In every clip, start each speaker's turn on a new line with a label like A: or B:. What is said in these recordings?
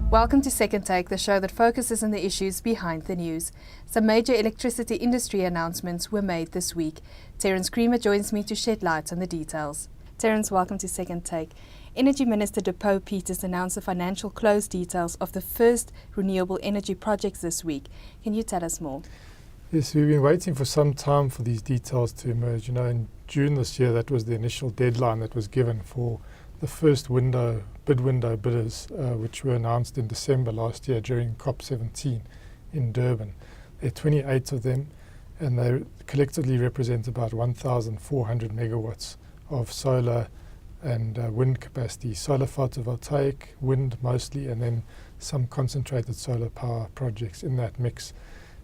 A: Welcome to Second Take, the show that focuses on the issues behind the news. Some major electricity industry announcements were made this week. Terence Creamer joins me to shed light on the details. Terence, welcome to Second Take. Energy Minister Peters announced the financial close details of the first renewable energy projects this week. Can you tell us more?
B: Yes, we've been waiting for some time for these details to emerge. You know, in June this year, that was the initial deadline that was given for the first bid window bidders, which were announced in December last year during COP17 in Durban. There are 28 of them, and they collectively represent about 1,400 megawatts of solar and wind capacity, solar photovoltaic, wind mostly, and then some concentrated solar power projects in that mix.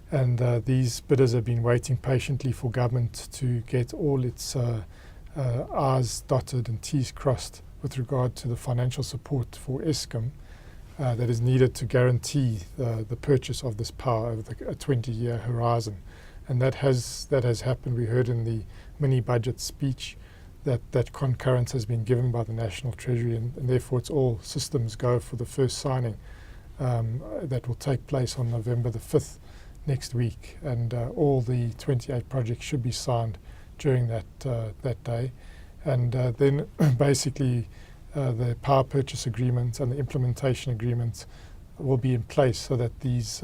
B: And these bidders have been waiting patiently for government to get all its I's dotted and T's crossed with regard to the financial support for Eskom that is needed to guarantee the purchase of this power over a 20-year horizon. And that has happened. We heard in the mini-budget speech that concurrence has been given by the National Treasury, and therefore it's all systems go for the first signing that will take place on November the 5th next week. And all the 28 projects should be signed during that day. And then basically the power purchase agreements and the implementation agreements will be in place so that these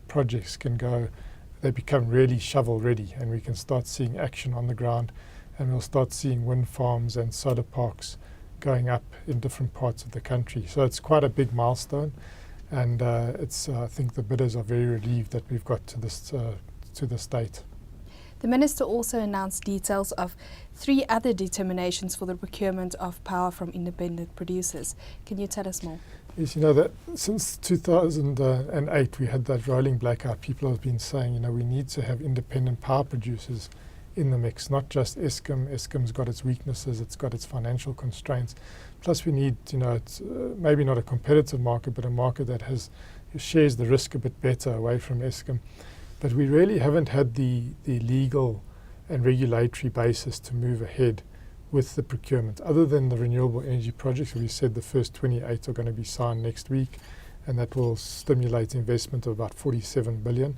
B: projects they become really shovel ready, and we can start seeing action on the ground, and we'll start seeing wind farms and solar parks going up in different parts of the country. So it's quite a big milestone, and I think the bidders are very relieved that we've got to this date.
A: The Minister also announced details of 3 other determinations for the procurement of power from independent producers. Can you tell us more?
B: Yes, you know that since 2008 we had that rolling blackout. People have been saying, you know, we need to have independent power producers in the mix, not just Eskom. Eskom's got its weaknesses, it's got its financial constraints. Plus we need, you know, it's maybe not a competitive market, but a market that shares the risk a bit better away from Eskom. But we really haven't had the legal and regulatory basis to move ahead with the procurement, other than the renewable energy projects. We said the first 28 are going to be signed next week, and that will stimulate investment of about 47 billion.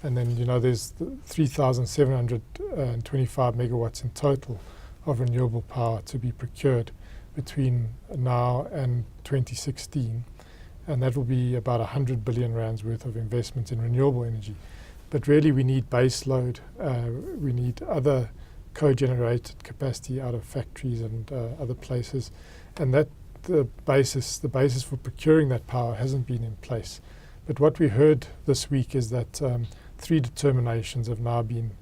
B: And then, you know, there's 3,725 megawatts in total of renewable power to be procured between now and 2016. And that will be about 100 billion rands worth of investment in renewable energy. But really we need base load, we need other co-generated capacity out of factories and other places, and that the basis for procuring that power hasn't been in place. But what we heard this week is that 3 determinations have now been,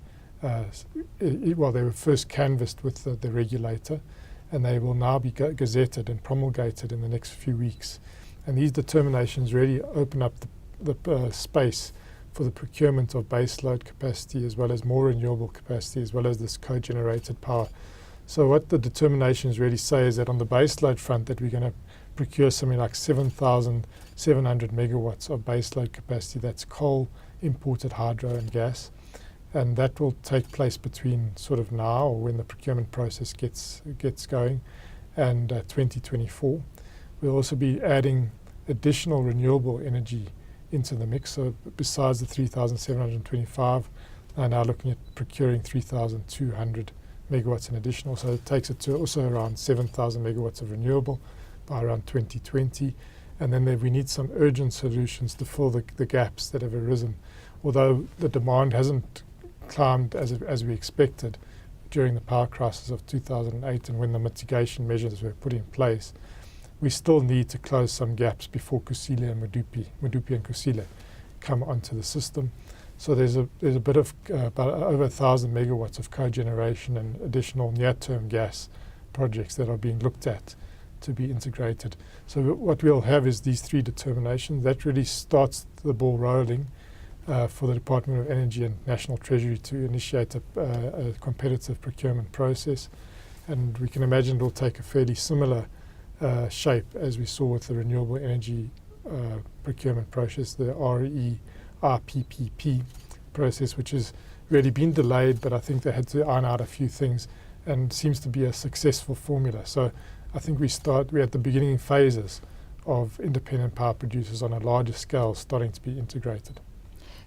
B: they were first canvassed with the regulator, and they will now be gazetted and promulgated in the next few weeks. And these determinations really open up the space for the procurement of baseload capacity, as well as more renewable capacity, as well as this co-generated power. So what the determinations really say is that on the baseload front, that we're going to procure something like 7,700 megawatts of baseload capacity. That's coal, imported hydro and gas. And that will take place between sort of now, or when the procurement process gets going, and 2024. We'll also be adding additional renewable energy into the mix. So besides the 3,725, I'm now looking at procuring 3,200 megawatts in additional. So it takes it to also around 7,000 megawatts of renewable by around 2020. And then we need some urgent solutions to fill the gaps that have arisen. Although the demand hasn't climbed as we expected during the power crisis of 2008 and when the mitigation measures were put in place, we still need to close some gaps before Kusile and Medupi and Kusile come onto the system. So there's a bit of about over 1,000 megawatts of cogeneration and additional near-term gas projects that are being looked at to be integrated. So what we'll have is these 3 determinations. That really starts the ball rolling for the Department of Energy and National Treasury to initiate a competitive procurement process. And we can imagine it will take a fairly similar shape as we saw with the renewable energy procurement process, the RPPs process, which has really been delayed, but I think they had to iron out a few things and seems to be a successful formula. So I think we're at the beginning phases of independent power producers on a larger scale starting to be integrated.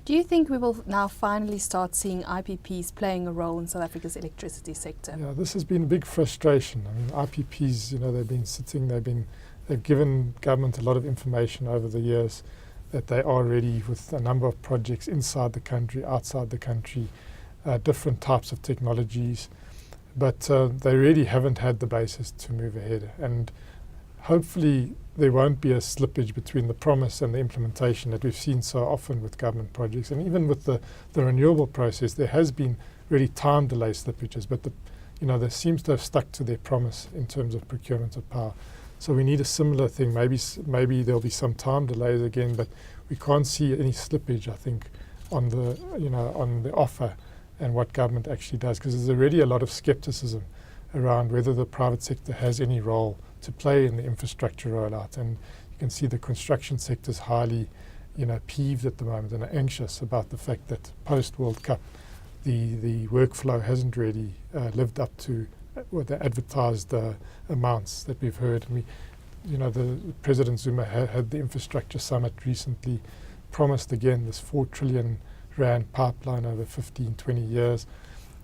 A: Do you think we will now finally start seeing IPPs playing a role in South Africa's electricity sector?
B: Yeah, this has been a big frustration. I mean, IPPs, they've been sitting, they've given government a lot of information over the years that they are ready with a number of projects inside the country, outside the country, different types of technologies, but they really haven't had the basis to move ahead. And hopefully there won't be a slippage between the promise and the implementation that we've seen so often with government projects. And even with the renewable process, there has been really time delay slippages, but they seem to have stuck to their promise in terms of procurement of power. So we need a similar thing. Maybe there'll be some time delays again, but we can't see any slippage, I think, on the offer and what government actually does, because there's already a lot of skepticism around whether the private sector has any role to play in the infrastructure rollout. And you can see the construction sector is highly peeved at the moment and anxious about the fact that post-World Cup the workflow hasn't really lived up to what the advertised amounts that we've heard. And the President Zuma had the infrastructure summit recently, promised again this 4 trillion rand pipeline over 15, 20 years.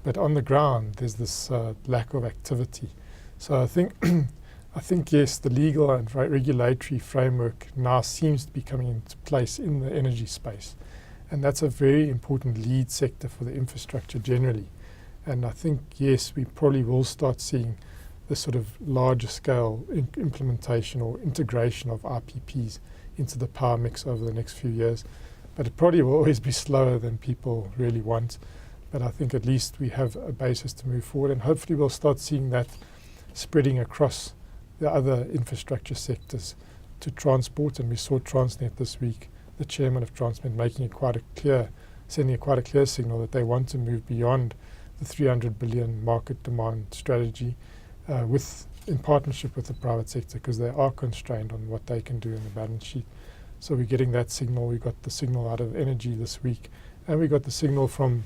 B: But on the ground, there's this lack of activity. So I think yes, the legal and regulatory framework now seems to be coming into place in the energy space. And that's a very important lead sector for the infrastructure generally. And I think, yes, we probably will start seeing this sort of larger scale implementation or integration of RPPs into the power mix over the next few years. But it probably will always be slower than people really want. But I think at least we have a basis to move forward, and hopefully we'll start seeing that spreading across the other infrastructure sectors to transport. And we saw Transnet this week, the chairman of Transnet sending quite a clear signal that they want to move beyond the 300 billion market demand strategy in partnership with the private sector, because they are constrained on what they can do in the balance sheet. So we're getting that signal. We got the signal out of energy this week, and we got the signal from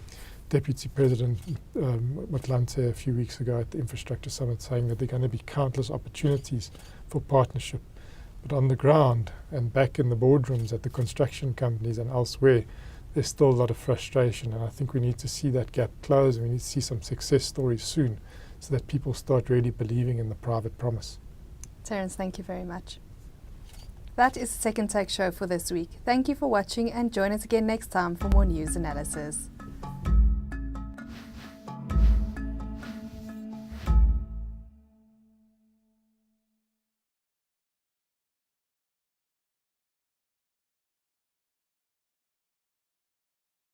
B: Deputy President Motlanthe a few weeks ago at the Infrastructure Summit, saying that there are going to be countless opportunities for partnership. But on the ground and back in the boardrooms at the construction companies and elsewhere, there's still a lot of frustration. And I think we need to see that gap close, and we need to see some success stories soon so that people start really believing in the private promise.
A: Terence, thank you very much. That is the Second Take show for this week. Thank you for watching, and join us again next time for more news analysis.